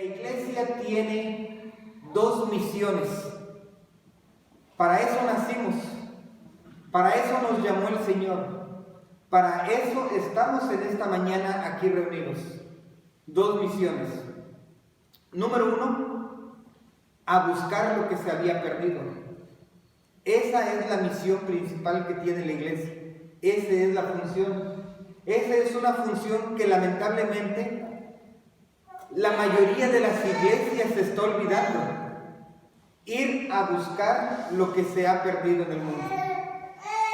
iglesia tiene dos misiones. Para eso nacimos, para eso nos llamó el Señor, para eso estamos en esta mañana aquí reunidos. Dos misiones. Número uno, a buscar lo que se había perdido. Esa es la misión principal que tiene la iglesia. Esa es la función. Esa es una función que lamentablemente la mayoría de las iglesias se está olvidando. Ir a buscar lo que se ha perdido en el mundo.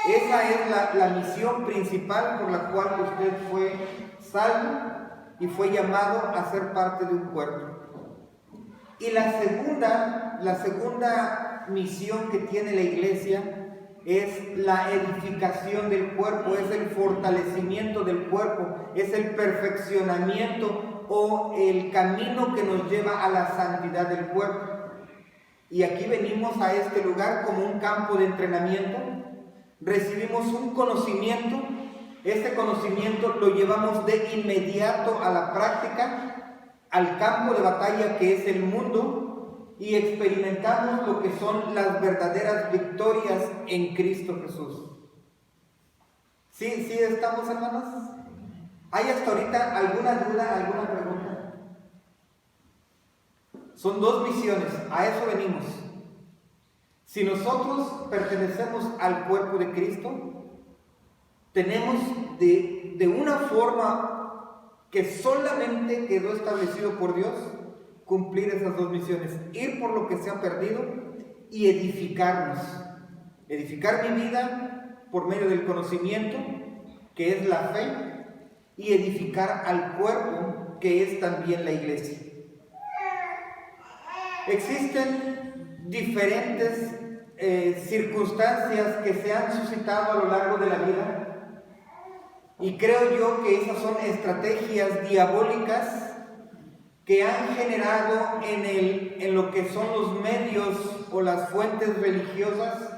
Esa es la misión principal por la cual usted fue salvo y fue llamado a ser parte de un cuerpo. Y la segunda misión que tiene la iglesia es la edificación del cuerpo, es el fortalecimiento del cuerpo, es el perfeccionamiento o el camino que nos lleva a la santidad del cuerpo. Y aquí venimos a este lugar como un campo de entrenamiento, recibimos un conocimiento, este conocimiento lo llevamos de inmediato a la práctica, al campo de batalla que es el mundo, y experimentamos lo que son las verdaderas victorias en Cristo Jesús. ¿Sí estamos, hermanos? ¿Hay hasta ahorita alguna duda, alguna pregunta? Son dos misiones, a eso venimos. Si nosotros pertenecemos al cuerpo de Cristo, tenemos de una forma que solamente quedó establecido por Dios, cumplir esas dos misiones, ir por lo que se ha perdido y edificarnos. Edificar mi vida por medio del conocimiento, que es la fe, y edificar al cuerpo, que es también la iglesia. Existen diferentes circunstancias que se han suscitado a lo largo de la vida, y creo yo que esas son estrategias diabólicas que han generado en lo que son los medios o las fuentes religiosas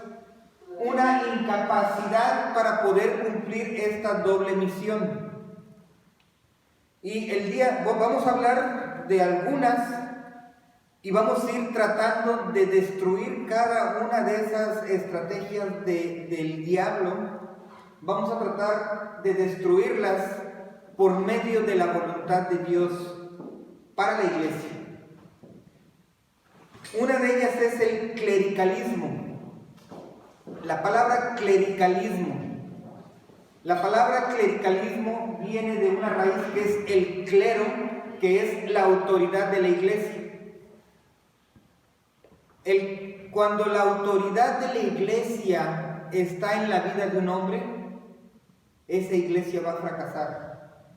una incapacidad para poder cumplir esta doble misión. Y vamos a hablar de algunas y vamos a ir tratando de destruir cada una de esas estrategias del diablo. Vamos a tratar de destruirlas por medio de la voluntad de Dios para la iglesia. Una de ellas es el clericalismo. La palabra clericalismo. La palabra clericalismo viene de una raíz que es el clero, que es la autoridad de la iglesia. Cuando la autoridad de la iglesia está en la vida de un hombre, esa iglesia va a fracasar.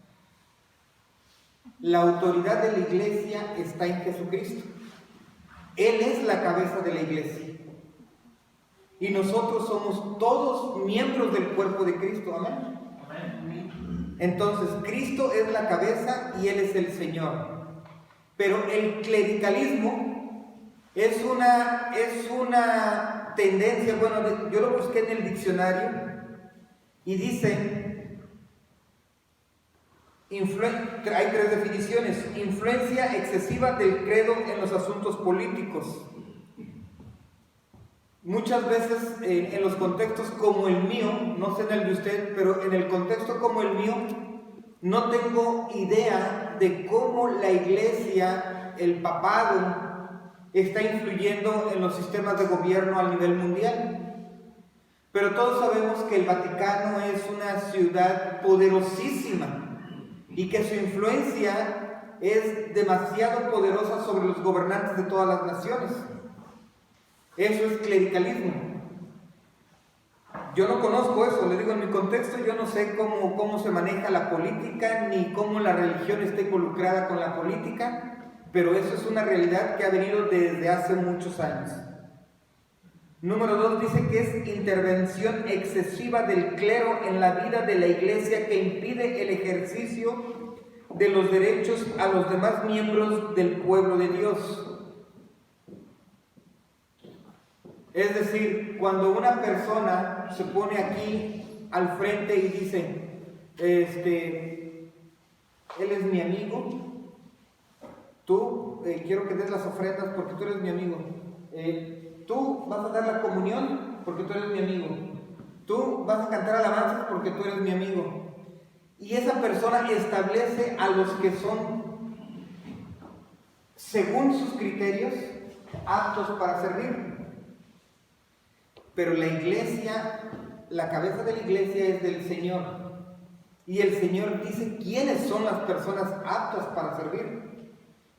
La autoridad de la iglesia está en Jesucristo. Él es la cabeza de la iglesia. Y nosotros somos todos miembros del cuerpo de Cristo. Amén. Amén. Entonces, Cristo es la cabeza y Él es el Señor. Pero el clericalismo es una tendencia, bueno, yo lo busqué en el diccionario y dice... hay tres definiciones. Influencia excesiva del credo en los asuntos políticos. Muchas veces en los contextos como el mío, no sé en el de usted, pero en el contexto como el mío, no tengo idea de cómo la iglesia, el papado, está influyendo en los sistemas de gobierno a nivel mundial. Pero todos sabemos que el Vaticano es una ciudad poderosísima y que su influencia es demasiado poderosa sobre los gobernantes de todas las naciones. Eso es clericalismo. Yo no conozco eso, le digo, en mi contexto yo no sé cómo se maneja la política, ni cómo la religión está involucrada con la política, pero eso es una realidad que ha venido desde hace muchos años. Número 2 dice que es intervención excesiva del clero en la vida de la iglesia que impide el ejercicio de los derechos a los demás miembros del pueblo de Dios. Es decir, cuando una persona se pone aquí al frente y dice, él es mi amigo, tú quiero que des las ofrendas porque tú eres mi amigo. Tú vas a dar la comunión porque tú eres mi amigo. Tú vas a cantar alabanzas porque tú eres mi amigo. Y esa persona establece a los que son, según sus criterios, aptos para servir. Pero la iglesia, la cabeza de la iglesia es del Señor. Y el Señor dice quiénes son las personas aptas para servir.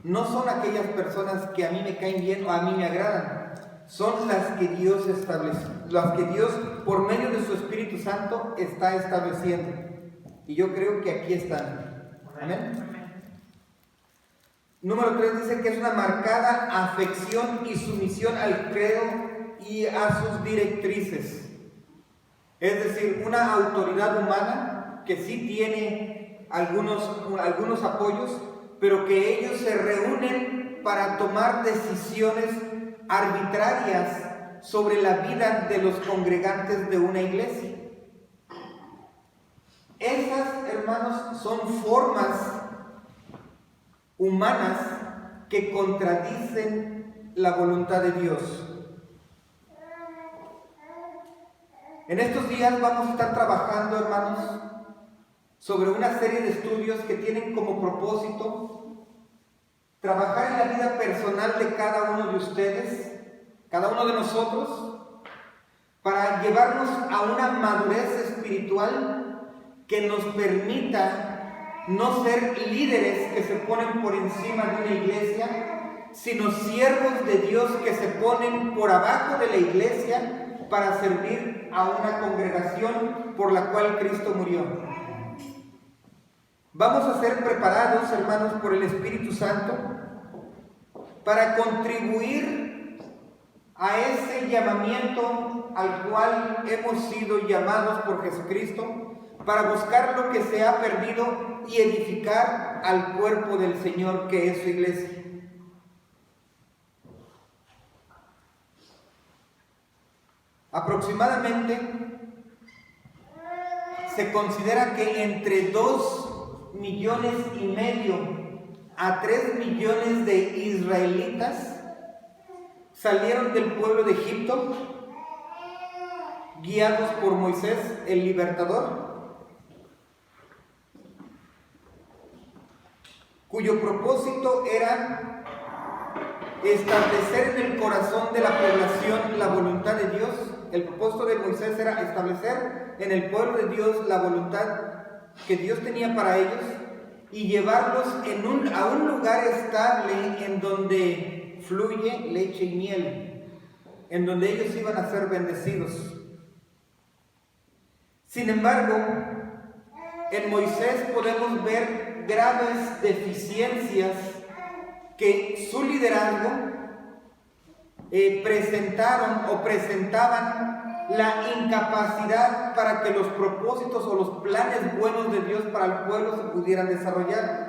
No son aquellas personas que a mí me caen bien o a mí me agradan. Son las que Dios establece, las que Dios por medio de su Espíritu Santo está estableciendo. Y yo creo que aquí están. Amén. Número 3 dice que es una marcada afección y sumisión al credo y a sus directrices. Es decir, una autoridad humana que sí tiene algunos apoyos, pero que ellos se reúnen para tomar decisiones arbitrarias sobre la vida de los congregantes de una iglesia. Esas, hermanos, son formas humanas que contradicen la voluntad de Dios. En estos días vamos a estar trabajando, hermanos, sobre una serie de estudios que tienen como propósito trabajar en la vida personal de cada uno de ustedes, cada uno de nosotros, para llevarnos a una madurez espiritual que nos permita no ser líderes que se ponen por encima de una iglesia, sino siervos de Dios que se ponen por abajo de la iglesia para servir a una congregación por la cual Cristo murió. Vamos a ser preparados, hermanos, por el Espíritu Santo para contribuir a ese llamamiento al cual hemos sido llamados por Jesucristo, para buscar lo que se ha perdido y edificar al cuerpo del Señor, que es su iglesia. Aproximadamente se considera que entre 2,5 millones a 3 millones de israelitas salieron del pueblo de Egipto, guiados por Moisés, el libertador, cuyo propósito era establecer en el corazón de la población la voluntad de Dios. El propósito de Moisés era establecer en el pueblo de Dios la voluntad que Dios tenía para ellos y llevarlos a un lugar estable en donde fluye leche y miel, en donde ellos iban a ser bendecidos. Sin embargo, en Moisés podemos ver graves deficiencias que su liderazgo presentaban la incapacidad para que los propósitos o los planes buenos de Dios para el pueblo se pudieran desarrollar.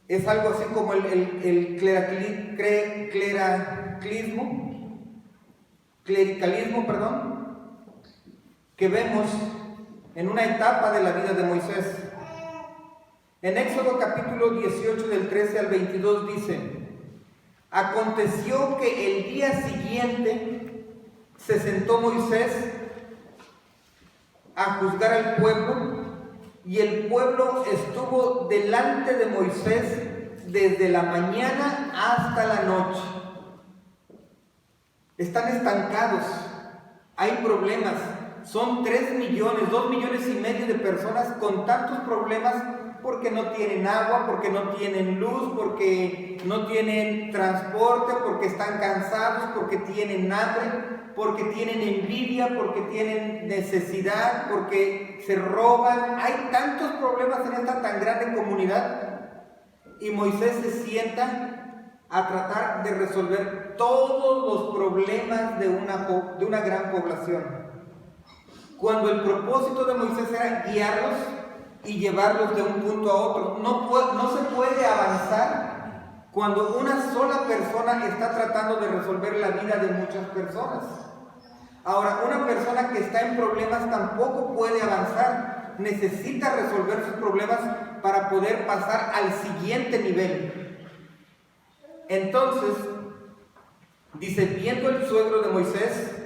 Es algo así como el clericalismo, que vemos en una etapa de la vida de Moisés. En Éxodo capítulo 18 del 13 al 22 dice: aconteció que el día siguiente se sentó Moisés a juzgar al pueblo, y el pueblo estuvo delante de Moisés desde la mañana hasta la noche. Están estancados, hay problemas, son 3 millones, 2,5 millones de personas con tantos problemas porque no tienen agua, porque no tienen luz, porque no tienen transporte, porque están cansados, porque tienen hambre, porque tienen envidia, porque tienen necesidad, porque se roban. Hay tantos problemas en esta tan grande comunidad, y Moisés se sienta a tratar de resolver todos los problemas de una gran población, cuando el propósito de Moisés era guiarlos y llevarlos de un punto a otro. No se puede avanzar cuando una sola persona está tratando de resolver la vida de muchas personas. Ahora, una persona que está en problemas tampoco puede avanzar, necesita resolver sus problemas para poder pasar al siguiente nivel. Entonces, dice, viendo el suegro de Moisés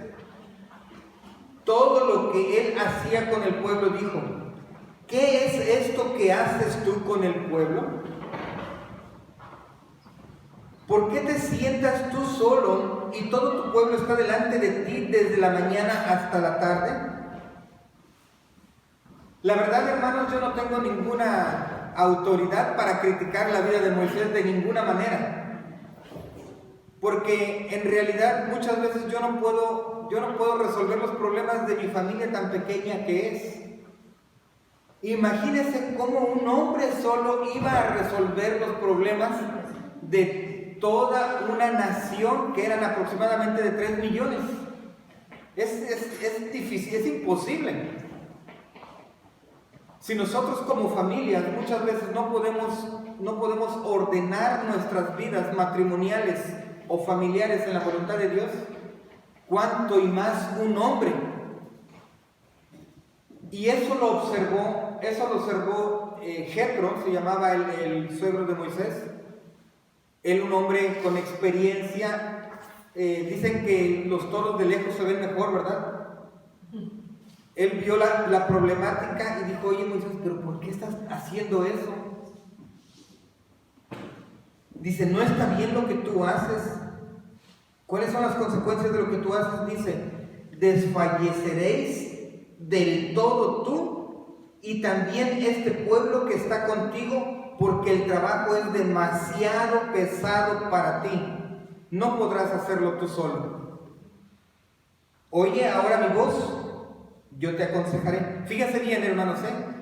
todo lo que él hacía con el pueblo, dijo: ¿qué es esto que haces tú con el pueblo? ¿Por qué te sientas tú solo y todo tu pueblo está delante de ti desde la mañana hasta la tarde? La verdad, hermanos, yo no tengo ninguna autoridad para criticar la vida de Moisés de ninguna manera, porque en realidad muchas veces yo no puedo resolver los problemas de mi familia tan pequeña que es. Imagínense cómo un hombre solo iba a resolver los problemas de toda una nación que eran aproximadamente de 3 millones. Es difícil, es imposible. Si nosotros como familias muchas veces no podemos ordenar nuestras vidas matrimoniales o familiares en la voluntad de Dios, cuánto y más un hombre. Y eso lo observó Jetro, se llamaba el suegro de Moisés. Él, un hombre con experiencia. Dicen que los toros de lejos se ven mejor, ¿verdad? Él vio la problemática y dijo: oye, Moisés, ¿pero por qué estás haciendo eso? Dice: no está bien lo que tú haces. ¿Cuáles son las consecuencias de lo que tú haces? Dice: desfalleceréis del todo tú y también este pueblo que está contigo, porque el trabajo es demasiado pesado para ti. No podrás hacerlo tú solo. Oye ahora mi voz, yo te aconsejaré. Fíjense bien, hermanos,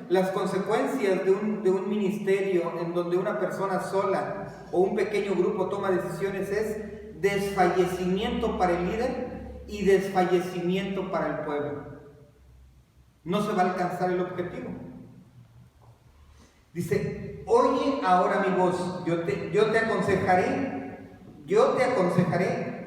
las consecuencias de un ministerio en donde una persona sola o un pequeño grupo toma decisiones es desfallecimiento para el líder y desfallecimiento para el pueblo. No se va a alcanzar el objetivo. Dice: oye ahora mi voz, yo te aconsejaré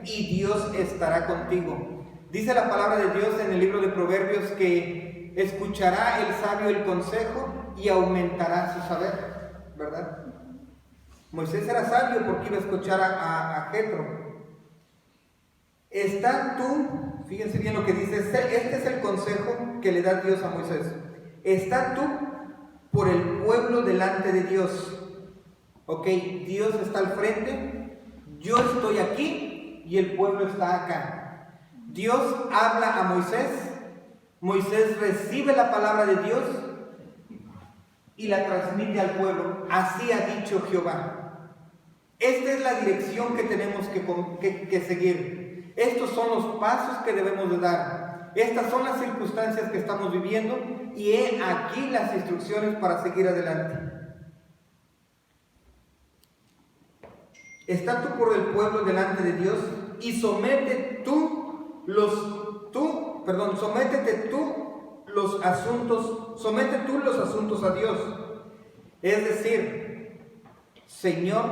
y Dios estará contigo. Dice la palabra de Dios en el libro de Proverbios que escuchará el sabio el consejo y aumentará su saber, ¿verdad? Moisés era sabio porque iba a escuchar a Jetro. Está tú, fíjense bien lo que dice, este es el consejo que le da Dios a Moisés. Está tú por el pueblo delante de Dios. Ok, Dios está al frente, yo estoy aquí y el pueblo está acá. Dios habla a Moisés, Moisés recibe la palabra de Dios y la transmite al pueblo. Así ha dicho Jehová. Esta es la dirección que tenemos que seguir. Estos son los pasos que debemos de dar. Estas son las circunstancias que estamos viviendo y he aquí las instrucciones para seguir adelante. Está tú por el pueblo delante de Dios y sométete tú los asuntos a Dios. Es decir, Señor,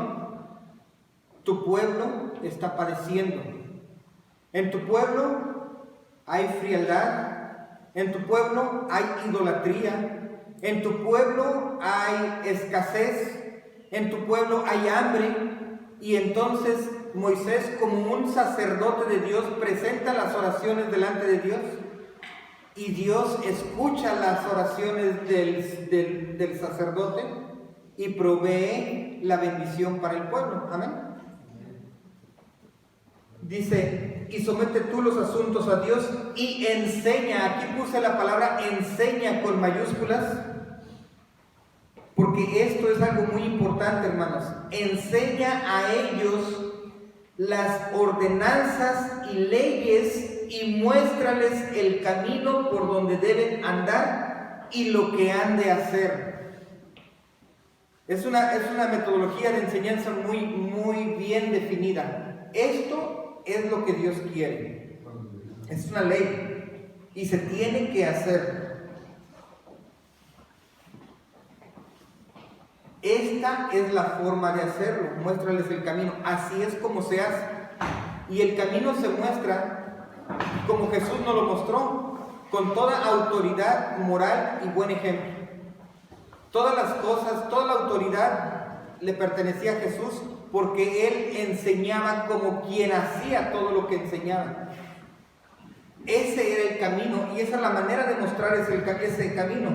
tu pueblo está padeciendo. En tu pueblo hay frialdad, en tu pueblo hay idolatría, en tu pueblo hay escasez, en tu pueblo hay hambre. Y entonces Moisés, como un sacerdote de Dios, presenta las oraciones delante de Dios y Dios escucha las oraciones del sacerdote y provee la bendición para el pueblo. Amén. Dice: y somete tú los asuntos a Dios y enseña. Aquí puse la palabra enseña con mayúsculas, porque esto es algo muy importante, hermanos. Enseña a ellos las ordenanzas y leyes y muéstrales el camino por donde deben andar y lo que han de hacer. Es una metodología de enseñanza muy, muy bien definida. Esto es lo que Dios quiere. Es una ley y se tiene que hacer. Esta es la forma de hacerlo. Muéstrales el camino. Así es como se hace. Y el camino se muestra como Jesús nos lo mostró, con toda autoridad moral y buen ejemplo. Todas las cosas, toda la autoridad le pertenecía a Jesús porque Él enseñaba como quien hacía todo lo que enseñaba. Ese era el camino y esa es la manera de mostrar ese camino.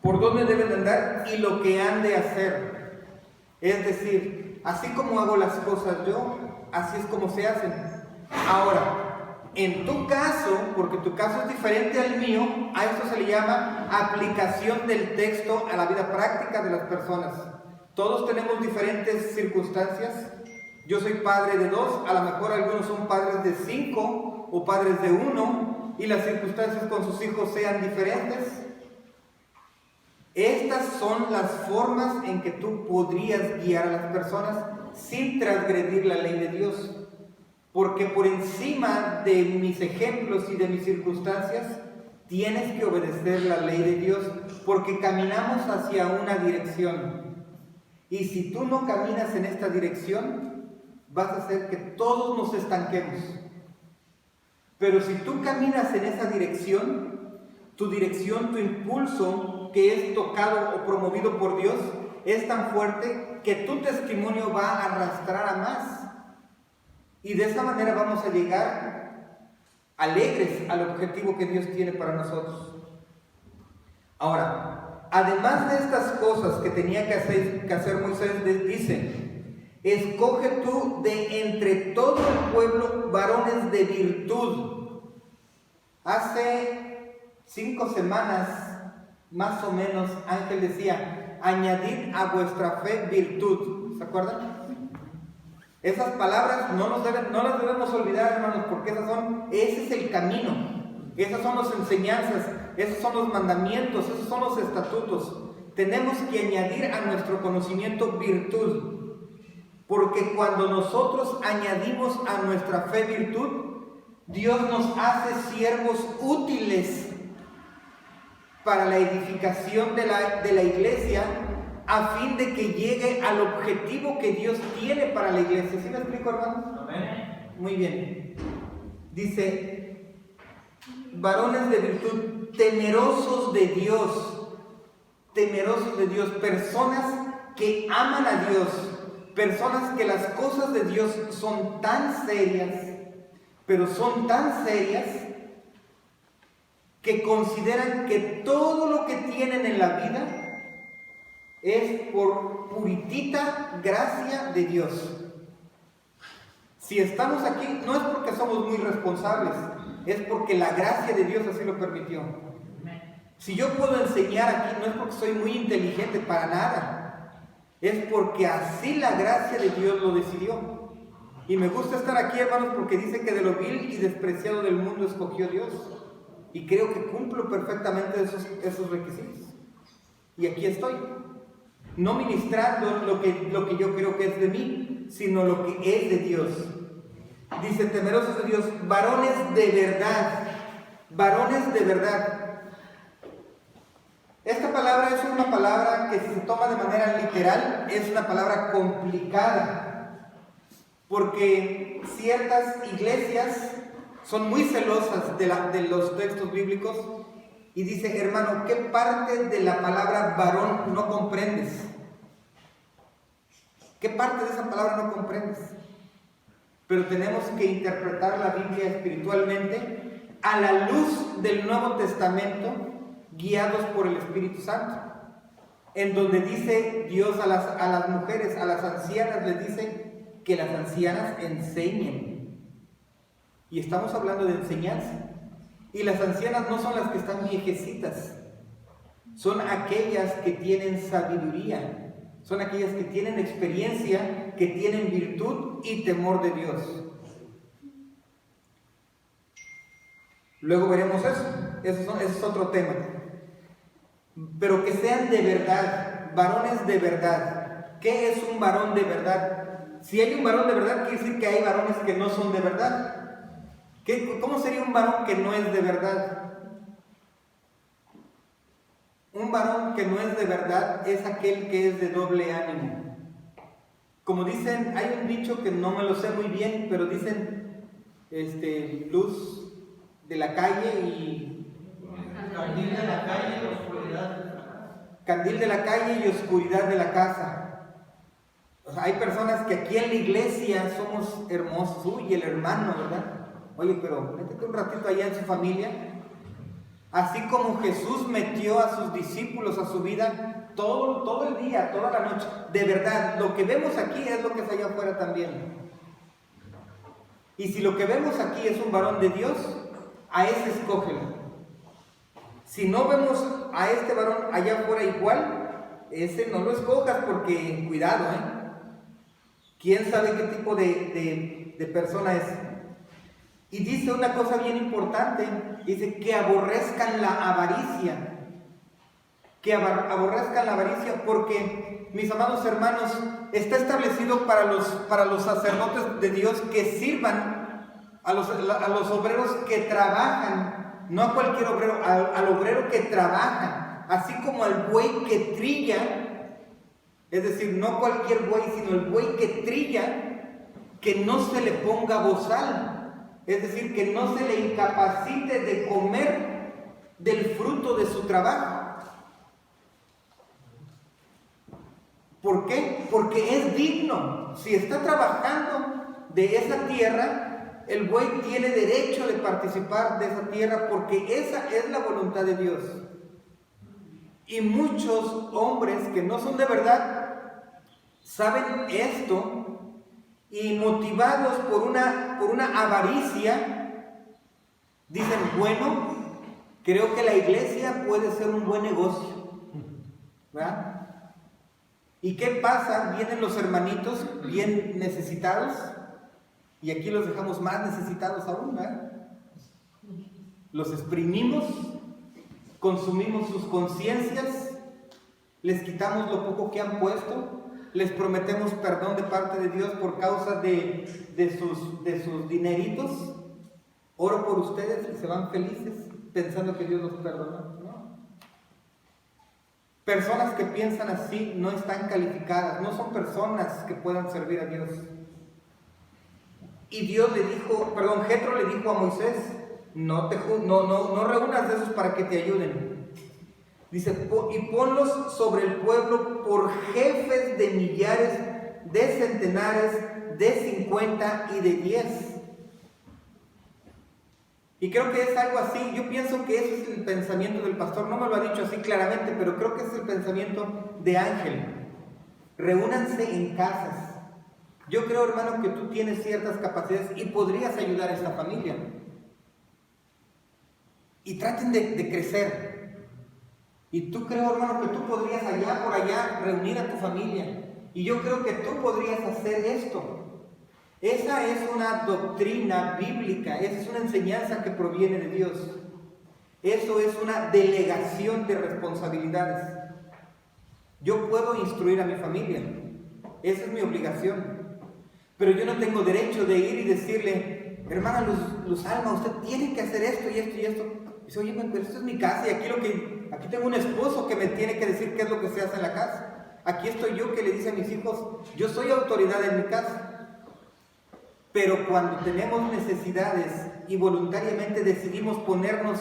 Por dónde deben andar y lo que han de hacer. Es decir, así como hago las cosas yo, así es como se hacen. Ahora, en tu caso, porque tu caso es diferente al mío, a esto se le llama aplicación del texto a la vida práctica de las personas. Todos tenemos diferentes circunstancias. Yo soy padre de 2, a lo mejor algunos son padres de 5 o padres de 1 y las circunstancias con sus hijos sean diferentes. Estas son las formas en que tú podrías guiar a las personas sin transgredir la ley de Dios. Porque por encima de mis ejemplos y de mis circunstancias, tienes que obedecer la ley de Dios, porque caminamos hacia una dirección. Y si tú no caminas en esta dirección, vas a hacer que todos nos estanquemos. Pero si tú caminas en esa dirección, tu impulso, que es tocado o promovido por Dios, es tan fuerte que tu testimonio va a arrastrar a más. Y de esa manera vamos a llegar alegres al objetivo que Dios tiene para nosotros. Ahora, además de estas cosas que tenía que hacer Moisés, dice: escoge tú de entre todo el pueblo varones de virtud. Hace 5 semanas, más o menos, Ángel decía: añadid a vuestra fe virtud. ¿Se acuerdan? Esas palabras no las debemos olvidar, hermanos, porque ese es el camino, esas son las enseñanzas, esos son los mandamientos, esos son los estatutos. Tenemos que añadir a nuestro conocimiento virtud, porque cuando nosotros añadimos a nuestra fe virtud, Dios nos hace siervos útiles para la edificación de la iglesia, a fin de que llegue al objetivo que Dios tiene para la iglesia. ¿Sí me explico, hermanos? Amén. Muy bien. Dice: varones de virtud, temerosos de Dios. Temerosos de Dios. Personas que aman a Dios. Personas que las cosas de Dios son tan serias, pero son tan serias, que consideran que todo lo que tienen en la vida es por puritita gracia de Dios. Si estamos aquí, no es porque somos muy responsables, es porque la gracia de Dios así lo permitió. Si yo puedo enseñar aquí, no es porque soy muy inteligente, para nada. Es porque así la gracia de Dios lo decidió. Y me gusta estar aquí, hermanos, porque dice que de lo vil y despreciado del mundo escogió Dios. Y creo que cumplo perfectamente esos requisitos. Y aquí estoy. No ministrando lo que yo creo que es de mí, sino lo que es de Dios. Dice: temerosos de Dios, varones de verdad. Varones de verdad. Esta palabra es una palabra que, si se toma de manera literal, es una palabra complicada. Porque ciertas iglesias son muy celosas de los textos bíblicos. Y dice: hermano, ¿qué parte de la palabra varón no comprendes? ¿Qué parte de esa palabra no comprendes? Pero tenemos que interpretar la Biblia espiritualmente a la luz del Nuevo Testamento, guiados por el Espíritu Santo, en donde dice Dios a las mujeres, a las ancianas, les dice que las ancianas enseñen. Y estamos hablando de enseñanza. Y las ancianas no son las que están viejecitas, son aquellas que tienen sabiduría, son aquellas que tienen experiencia, que tienen virtud y temor de Dios. Luego veremos eso es otro tema. Pero que sean de verdad, varones de verdad. ¿Qué es un varón de verdad? Si hay un varón de verdad, quiere decir que hay varones que no son de verdad. ¿Cómo sería un varón que no es de verdad? Un varón que no es de verdad es aquel que es de doble ánimo. Como dicen, hay un dicho que no me lo sé muy bien, pero dicen, luz de la calle y... Jardín de la calle, Candil de la calle y oscuridad de la casa. O sea, hay personas que aquí en la iglesia somos hermosos, y el hermano, ¿verdad? Oye, pero métete un ratito allá en su familia. Así como Jesús metió a sus discípulos a su vida todo el día, toda la noche. De verdad, lo que vemos aquí es lo que es allá afuera también. Y si lo que vemos aquí es un varón de Dios, a ese escógelo. Si no vemos a este varón allá afuera igual, ese no lo escojas porque, cuidado, ¿quién sabe qué tipo de persona es? Y dice una cosa bien importante, dice que aborrezcan la avaricia. Que aborrezcan la avaricia porque, mis amados hermanos, está establecido para los sacerdotes de Dios que sirvan a los obreros que trabajan. No a cualquier obrero, al obrero que trabaja, así como al buey que trilla, es decir, no cualquier buey, sino el buey que trilla, que no se le ponga bozal, es decir, que no se le incapacite de comer del fruto de su trabajo. ¿Por qué? Porque es digno. Si está trabajando de esa tierra, el buey tiene derecho de participar de esa tierra porque esa es la voluntad de Dios. Y muchos hombres que no son de verdad saben esto y motivados por una avaricia dicen, bueno, creo que la iglesia puede ser un buen negocio, ¿verdad? ¿Y qué pasa? Vienen los hermanitos bien necesitados. Y aquí los dejamos más necesitados aún, ¿verdad? Los exprimimos, consumimos sus conciencias, les quitamos lo poco que han puesto, les prometemos perdón de parte de Dios por causa de sus dineritos. Oro por ustedes y se van felices pensando que Dios los perdonó. ¿No? Personas que piensan así no están calificadas, no son personas que puedan servir a Dios. Y Dios Jetro le dijo a Moisés, no reúnas de esos para que te ayuden. Dice, y ponlos sobre el pueblo por jefes de millares, de centenares, de 50 y de 10. Y creo que es algo así. Yo pienso que ese es el pensamiento del pastor. No me lo ha dicho así claramente, pero creo que es el pensamiento de Ángel. Reúnanse en casas. Yo creo, hermano, que tú tienes ciertas capacidades y podrías ayudar a esta familia. Y traten de crecer. Y tú creo, hermano, que tú podrías allá por allá reunir a tu familia. Y yo creo que tú podrías hacer esto. Esa es una doctrina bíblica, esa es una enseñanza que proviene de Dios. Eso es una delegación de responsabilidades. Yo puedo instruir a mi familia, esa es mi obligación. Pero yo no tengo derecho de ir y decirle, hermana Luz Alma, usted tiene que hacer esto y esto y esto. Y dice, oye, pero esto es mi casa y aquí tengo un esposo que me tiene que decir qué es lo que se hace en la casa. Aquí estoy yo que le dice a mis hijos, yo soy autoridad en mi casa. Pero cuando tenemos necesidades y voluntariamente decidimos ponernos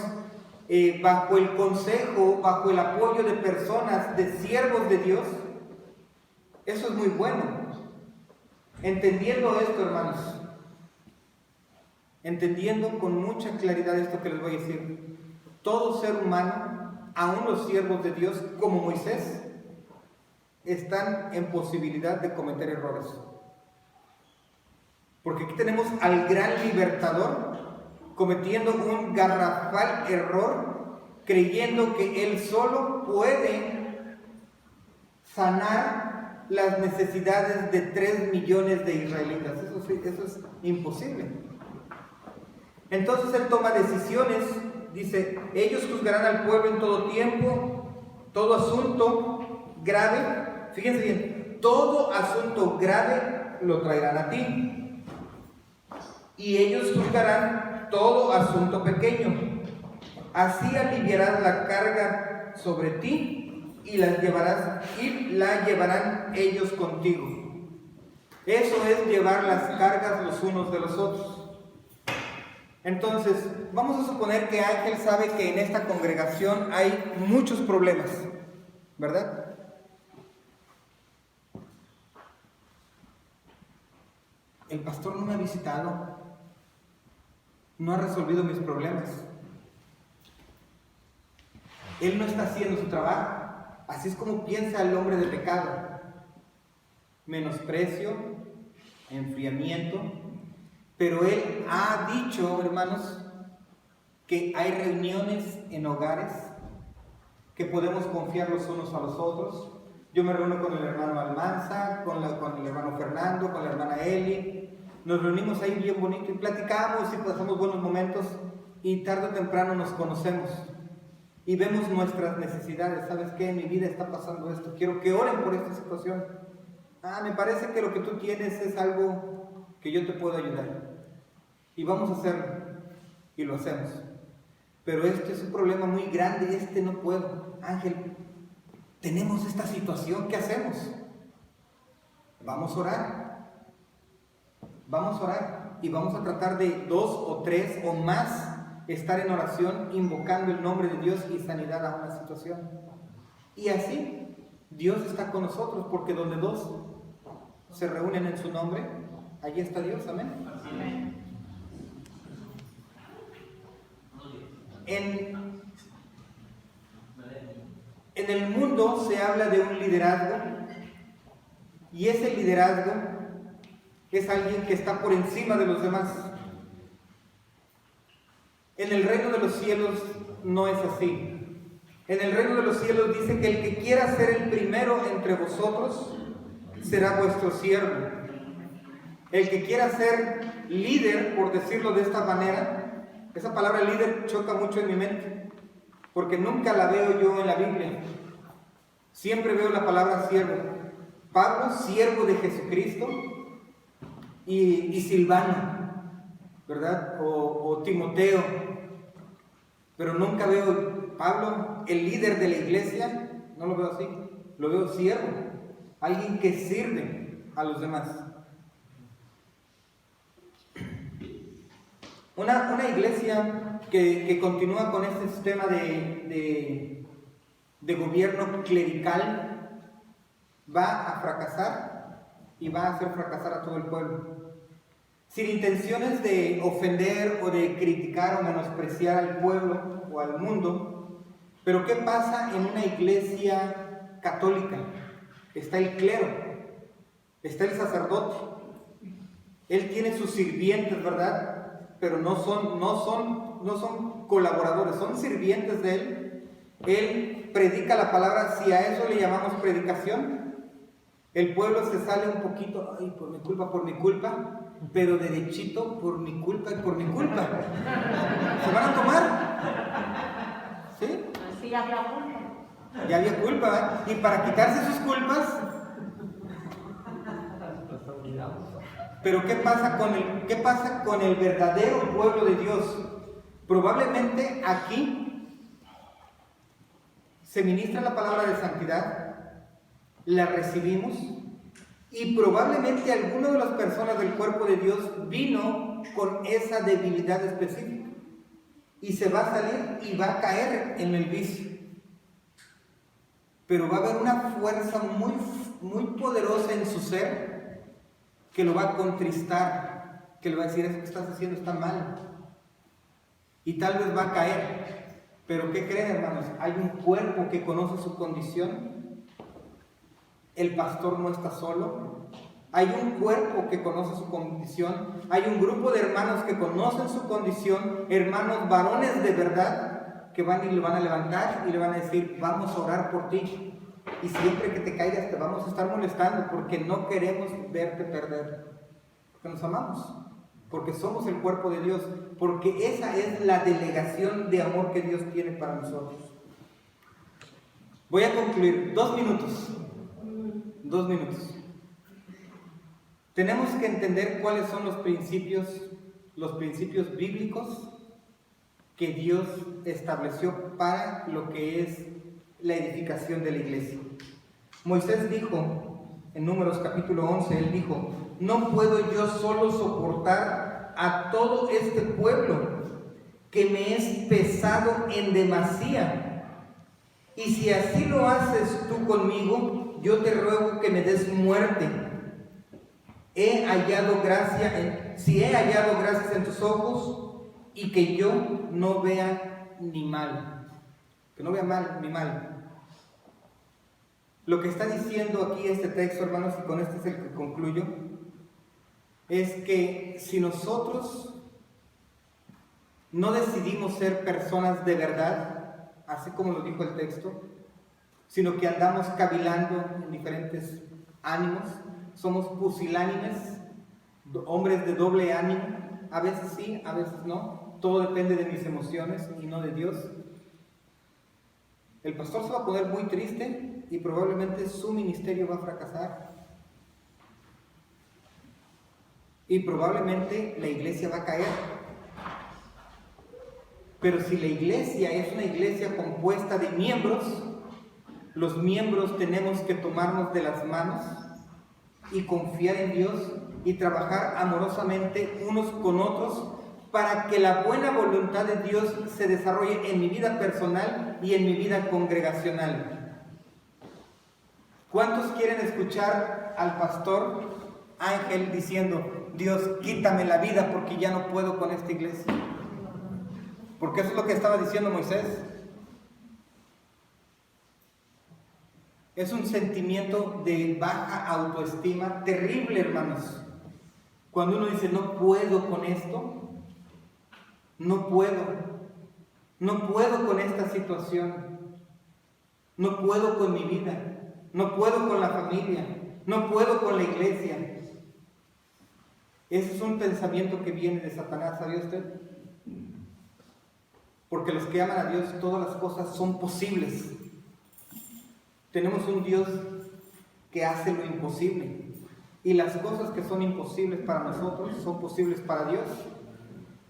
bajo el consejo, bajo el apoyo de personas, de siervos de Dios, eso es muy bueno. Entendiendo esto, hermanos, entendiendo con mucha claridad esto que les voy a decir, todo ser humano, aun los siervos de Dios, como Moisés, están en posibilidad de cometer errores. Porque aquí tenemos al gran libertador cometiendo un garrafal error, creyendo que él solo puede sanar las necesidades de 3 millones de israelitas. Eso es imposible. Entonces él toma decisiones, dice, ellos juzgarán al pueblo en todo tiempo, todo asunto grave, fíjense bien, todo asunto grave lo traerán a ti, y ellos juzgarán todo asunto pequeño. Así aliviarás la carga sobre ti y la llevarán ellos contigo. Eso es llevar las cargas los unos de los otros. Entonces, vamos a suponer que Ángel sabe que en esta congregación hay muchos problemas, ¿verdad? El pastor no me ha visitado, no ha resolvido mis problemas. Él no está haciendo su trabajo. Así es como piensa el hombre de pecado. Menosprecio, enfriamiento. Pero él ha dicho, hermanos, que hay reuniones en hogares que podemos confiar los unos a los otros. Yo me reúno con el hermano Almanza, con el hermano Fernando, con la hermana Eli. Nos reunimos ahí bien bonito y platicamos y pasamos buenos momentos y tarde o temprano nos conocemos y vemos nuestras necesidades. ¿Sabes qué? En mi vida está pasando esto. Quiero que oren por esta situación. Me parece que lo que tú tienes es algo que yo te puedo ayudar. Y vamos a hacerlo. Y lo hacemos. Pero este es un problema muy grande y no puedo. Ángel, tenemos esta situación, ¿qué hacemos? Vamos a orar. Vamos a orar. Y vamos a tratar de 2 o 3 o más estar en oración invocando el nombre de Dios y sanidad a una situación. Y así Dios está con nosotros, porque donde 2 se reúnen en su nombre, allí está Dios. Amén. Amén. En el mundo se habla de un liderazgo, y ese liderazgo es alguien que está por encima de los demás. En el reino de los cielos no es así. En el reino de los cielos dice que el que quiera ser el primero entre vosotros será vuestro siervo. El que quiera ser líder, por decirlo de esta manera, esa palabra líder choca mucho en mi mente, porque nunca la veo yo en la Biblia. Siempre veo la palabra siervo. Pablo, siervo de Jesucristo, y Silvano, ¿verdad? O Timoteo. Pero nunca veo Pablo, el líder de la iglesia, no lo veo así. Lo veo siervo, alguien que sirve a los demás. Una iglesia que continúa con este sistema de gobierno clerical va a fracasar y va a hacer fracasar a todo el pueblo. Sin intenciones de ofender o de criticar o menospreciar al pueblo o al mundo, pero ¿qué pasa en una iglesia católica? Está el clero, está el sacerdote, él tiene sus sirvientes, ¿verdad? Pero no son colaboradores, son sirvientes de él. Él predica la palabra. Si a eso le llamamos predicación, el pueblo se sale un poquito, ay, por mi culpa, pero derechito, por mi culpa y por mi culpa. ¿Se van a tomar? ¿Sí? Sí, ya había culpa. Ya había culpa, ¿verdad? Y para quitarse sus culpas. Pero ¿qué pasa con el verdadero pueblo de Dios? Probablemente aquí se ministra la palabra de santidad, la recibimos, y probablemente alguna de las personas del cuerpo de Dios vino con esa debilidad específica y se va a salir y va a caer en el vicio. Pero va a haber una fuerza muy, muy poderosa en su ser que lo va a contristar, que le va a decir: eso que estás haciendo está mal. Y tal vez va a caer. Pero ¿qué creen, hermanos? Hay un cuerpo que conoce su condición. El pastor no está solo. Hay un cuerpo que conoce su condición. Hay un grupo de hermanos que conocen su condición, hermanos varones de verdad, que van y le van a levantar y le van a decir: vamos a orar por ti. Y siempre que te caigas te vamos a estar molestando, porque no queremos verte perder. Porque nos amamos, porque somos el cuerpo de Dios, porque esa es la delegación de amor que Dios tiene para nosotros. Voy a concluir. 2 minutos. 2 minutos. Tenemos que entender cuáles son los principios bíblicos que Dios estableció para lo que es la edificación de la iglesia. Moisés dijo en Números capítulo 11, él dijo: no puedo yo solo soportar a todo este pueblo, que me es pesado en demasía. Y si así lo haces tú conmigo, yo te ruego que me des muerte. Si he hallado gracias en tus ojos, y que yo no vea ni mal. Que no vea mal ni mal. Lo que está diciendo aquí este texto, hermanos, y con este es el que concluyo, es que si nosotros no decidimos ser personas de verdad, así como lo dijo el texto, sino que andamos cavilando en diferentes ánimos, somos pusilánimes, hombres de doble ánimo, a veces sí, a veces no, todo depende de mis emociones y no de Dios. El pastor se va a poner muy triste y probablemente su ministerio va a fracasar. Y probablemente la iglesia va a caer. Pero si la iglesia es una iglesia compuesta de miembros, los miembros tenemos que tomarnos de las manos y confiar en Dios y trabajar amorosamente unos con otros para que la buena voluntad de Dios se desarrolle en mi vida personal y en mi vida congregacional. ¿Cuántos quieren escuchar al pastor Ángel diciendo: Dios, quítame la vida porque ya no puedo con esta iglesia? Porque eso es lo que estaba diciendo Moisés. Es un sentimiento de baja autoestima terrible, hermanos. Cuando uno dice: no puedo con esto, no puedo con esta situación, no puedo con mi vida, no puedo con la familia, no puedo con la iglesia. Ese es un pensamiento que viene de Satanás, ¿sabía usted? Porque los que aman a Dios, todas las cosas son posibles. Tenemos un Dios que hace lo imposible. Y las cosas que son imposibles para nosotros son posibles para Dios.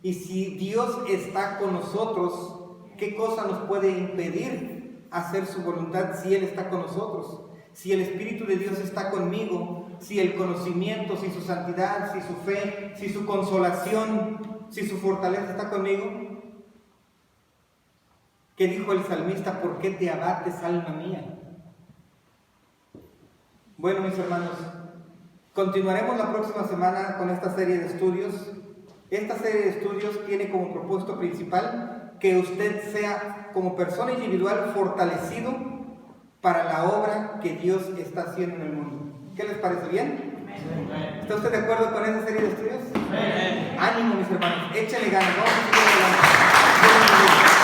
Y si Dios está con nosotros, ¿qué cosa nos puede impedir hacer su voluntad si Él está con nosotros? Si el Espíritu de Dios está conmigo, si el conocimiento, si su santidad, si su fe, si su consolación, si su fortaleza está conmigo. ¿Qué dijo el salmista? ¿Por qué te abates, alma mía? Bueno, mis hermanos, continuaremos la próxima semana con esta serie de estudios. Esta serie de estudios tiene como propósito principal que usted sea como persona individual fortalecido para la obra que Dios está haciendo en el mundo. ¿Qué les parece? ¿Bien? ¿Está usted de acuerdo con esa serie de estudios? Ánimo, mis hermanos, échale ganas, vamos a seguir adelante.